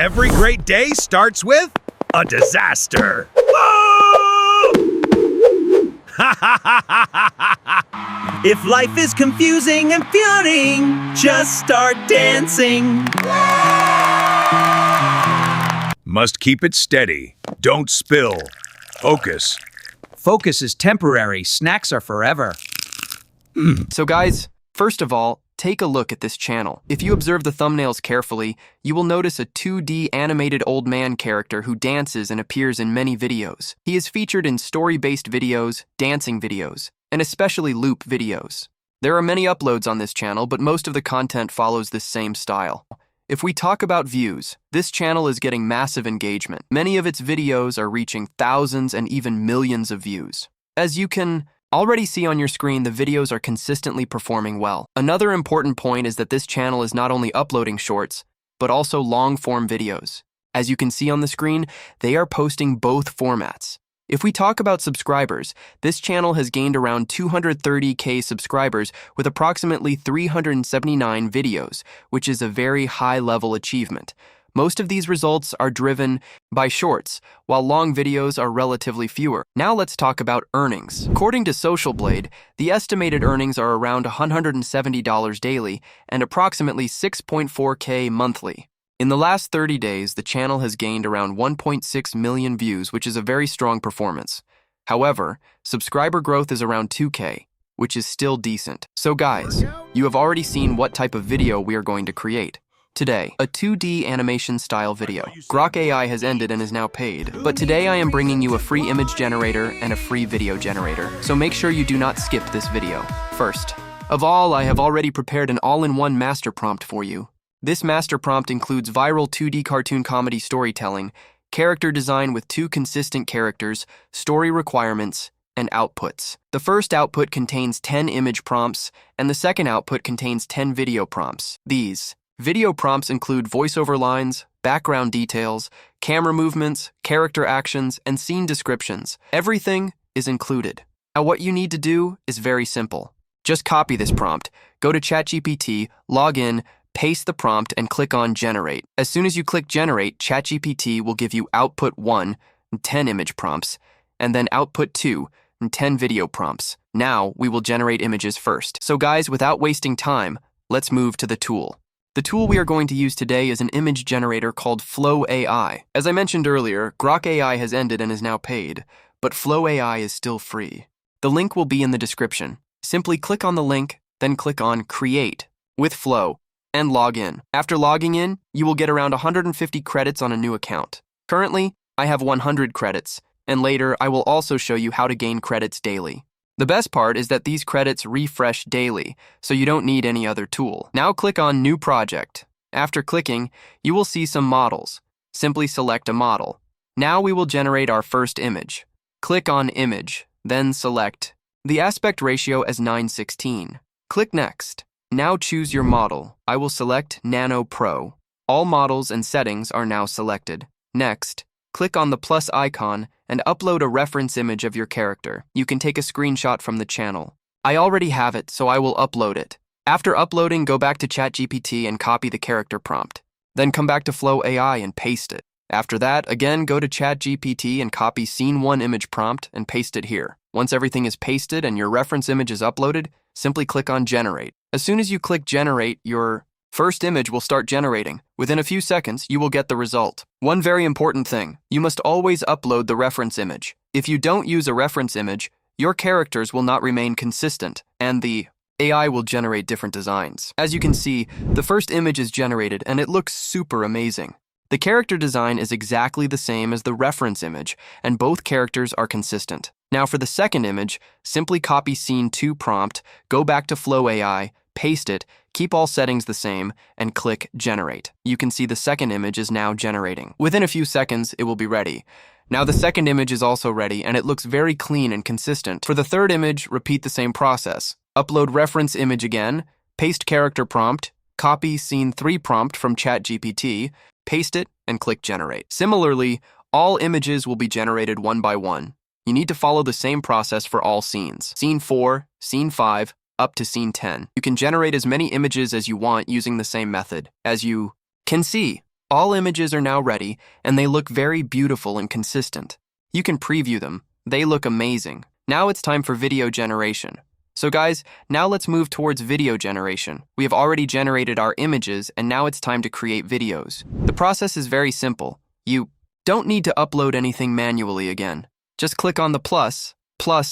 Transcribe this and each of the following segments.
Every great day starts with a disaster. If life is confusing and flooding, just start dancing. Must keep it steady. Don't spill. Focus. Focus is temporary, snacks are forever. So guys, first of all, take a look at this channel. If you observe the thumbnails carefully, you will notice a 2D animated old man character who dances and appears in many videos. He is featured in story-based videos, dancing videos, and especially loop videos. There are many uploads on this channel, but most of the content follows this same style. If we talk about views, this channel is getting massive engagement. Many of its videos are reaching thousands and even millions of views. As you can already see on your screen, the videos are consistently performing well. Another important point is that this channel is not only uploading shorts, but also long-form videos. As you can see on the screen, they are posting both formats. If we talk about subscribers, this channel has gained around 230K subscribers with approximately 379 videos, which is a very high-level achievement. Most of these results are driven by shorts, while long videos are relatively fewer. Now let's talk about earnings. According to Social Blade, the estimated earnings are around $170 daily and approximately 6.4K monthly. In the last 30 days, the channel has gained around 1.6 million views, which is a very strong performance. However, subscriber growth is around 2K, which is still decent. So guys, you have already seen what type of video we are going to create. Today, a 2D animation style video. Grok AI has ended and is now paid, but today I am bringing you a free image generator and a free video generator, so make sure you do not skip this video. First of all, I have already prepared an all-in-one master prompt for you. This master prompt includes viral 2D cartoon comedy storytelling, character design with 2 consistent characters, story requirements, and outputs. The first output contains 10 image prompts, and the second output contains 10 video prompts. These video prompts include voiceover lines, background details, camera movements, character actions, and scene descriptions. Everything is included. Now what you need to do is very simple. Just copy this prompt, go to ChatGPT, log in, paste the prompt, and click on Generate. As soon as you click Generate, ChatGPT will give you Output 1 and 10 image prompts, and then Output 2 and 10 video prompts. Now, we will generate images first. So guys, without wasting time, let's move to the tool. The tool we are going to use today is an image generator called Flow AI. As I mentioned earlier, Grok AI has ended and is now paid, but Flow AI is still free. The link will be in the description. Simply click on the link, then click on Create with Flow, and log in. After logging in, you will get around 150 credits on a new account. Currently, I have 100 credits, and later I will also show you how to gain credits daily. The best part is that these credits refresh daily, so you don't need any other tool. Now click on New Project. After clicking, you will see some models. Simply select a model. Now we will generate our first image. Click on Image, then select the aspect ratio as 9:16. Click Next. Now choose your model. I will select Nano Pro. All models and settings are now selected. Next, click on the plus icon and upload a reference image of your character. You can take a screenshot from the channel. I already have it, so I will upload it. After uploading, go back to ChatGPT and copy the character prompt. Then come back to Flow AI and paste it. After that, again, go to ChatGPT and copy Scene 1 image prompt and paste it here. Once everything is pasted and your reference image is uploaded, simply click on Generate. As soon as you click Generate, your first image will start generating. Within a few seconds, you will get the result. One very important thing, you must always upload the reference image. If you don't use a reference image, your characters will not remain consistent, and the AI will generate different designs. As you can see, the first image is generated, and it looks super amazing. The character design is exactly the same as the reference image, and both characters are consistent. Now for the second image, simply copy Scene 2 prompt, go back to Flow AI, paste it, keep all settings the same, and click Generate. You can see the second image is now generating. Within a few seconds, it will be ready. Now the second image is also ready, and it looks very clean and consistent. For the third image, repeat the same process. Upload reference image again, paste character prompt, copy Scene 3 prompt from ChatGPT, paste it, and click Generate. Similarly, all images will be generated one by one. You need to follow the same process for all scenes. Scene 4, Scene 5, up to Scene 10. You can generate as many images as you want using the same method. As you can see, All images are now ready, and they look very beautiful and consistent. You can preview them. They look amazing. Now it's time for video generation. So guys, now let's move towards video generation. We have already generated our images, and now it's time to create videos. The process is very simple. You don't need to upload anything manually again. Just click on the plus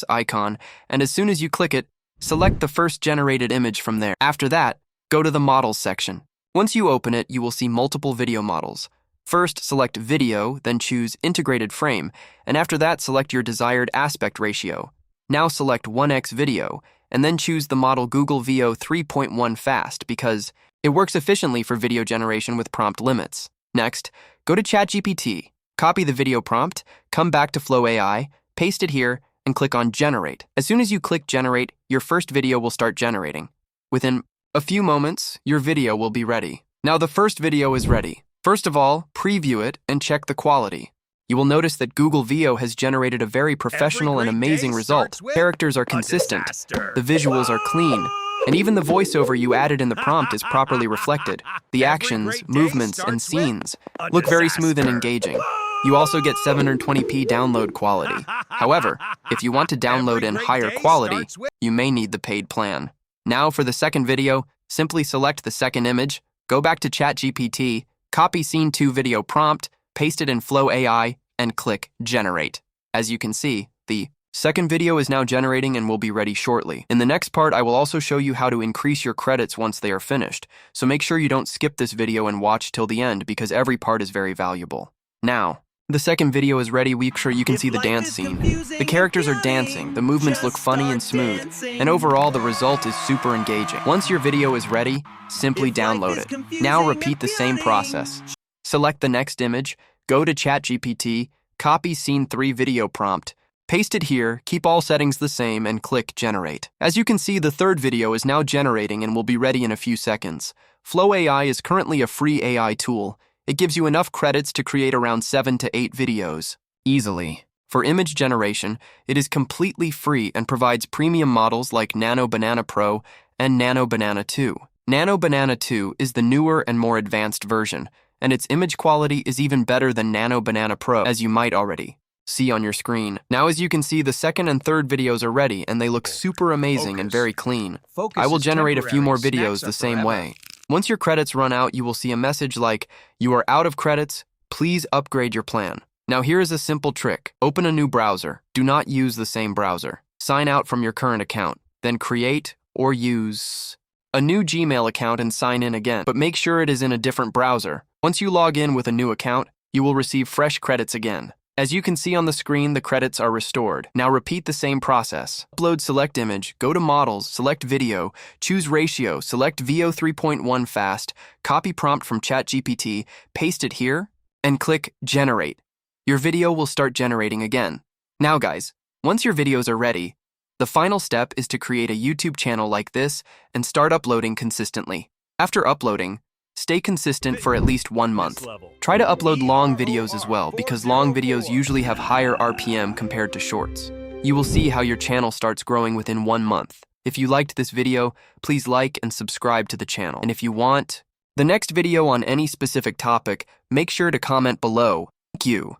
icon, and as soon as you click it, select the first generated image from there. After that, go to the models section. Once you open it, you will see multiple video models. First, select video, then choose integrated frame, and after that, select your desired aspect ratio. Now select 1x video, and then choose the model Google Veo 3.1 Fast because it works efficiently for video generation with prompt limits. Next, go to ChatGPT, copy the video prompt, come back to Flow AI, paste it here, and click on Generate. As soon as you click Generate, your first video will start generating. Within a few moments, your video will be ready. Now the first video is ready. First of all, preview it and check the quality. You will notice that Google Veo has generated a very professional and amazing result. Characters are consistent, the visuals are clean, and even the voiceover you added in the prompt is properly reflected. The actions, movements, and scenes look very smooth and engaging. You also get 720p download quality. However, if you want to download in higher quality, you may need the paid plan. Now for the second video, simply select the second image, go back to ChatGPT, copy Scene 2 video prompt, paste it in Flow AI, and click Generate. As you can see, the second video is now generating and will be ready shortly. In the next part, I will also show you how to increase your credits once they are finished, so make sure you don't skip this video and watch till the end because every part is very valuable. Now, the second video is ready. Make sure you can see the dance scene. The characters are dancing, the movements look funny and smooth, and overall the result is super engaging. Once your video is ready, simply download it. Now repeat the same process. Select the next image, go to ChatGPT, copy Scene 3 video prompt, paste it here, keep all settings the same, and click Generate. As you can see, the third video is now generating and will be ready in a few seconds. Flow AI is currently a free AI tool. It gives you enough credits to create around 7 to 8 videos, easily. For image generation, it is completely free and provides premium models like Nano Banana Pro and Nano Banana 2. Nano Banana 2 is the newer and more advanced version, and its image quality is even better than Nano Banana Pro, as you might already see on your screen. Now as you can see, the second and third videos are ready, and they look super amazing and very clean. I will generate a few more videos the same way. Once your credits run out, you will see a message like, "You are out of credits, please upgrade your plan." Now here is a simple trick. Open a new browser. Do not use the same browser. Sign out from your current account. Then create or use a new Gmail account and sign in again. But make sure it is in a different browser. Once you log in with a new account, you will receive fresh credits again. As you can see on the screen, the credits are restored. Now repeat the same process. Upload select image, go to models, select video, choose ratio, select Veo 3.1 Fast, copy prompt from ChatGPT, paste it here, and click Generate. Your video will start generating again. Now guys, once your videos are ready, the final step is to create a YouTube channel like this and start uploading consistently. After uploading, stay consistent for at least 1 month. Try to upload long videos as well, because long videos usually have higher RPM compared to shorts. You will see how your channel starts growing within 1 month. If you liked this video, please like and subscribe to the channel. And if you want the next video on any specific topic, make sure to comment below. Thank you.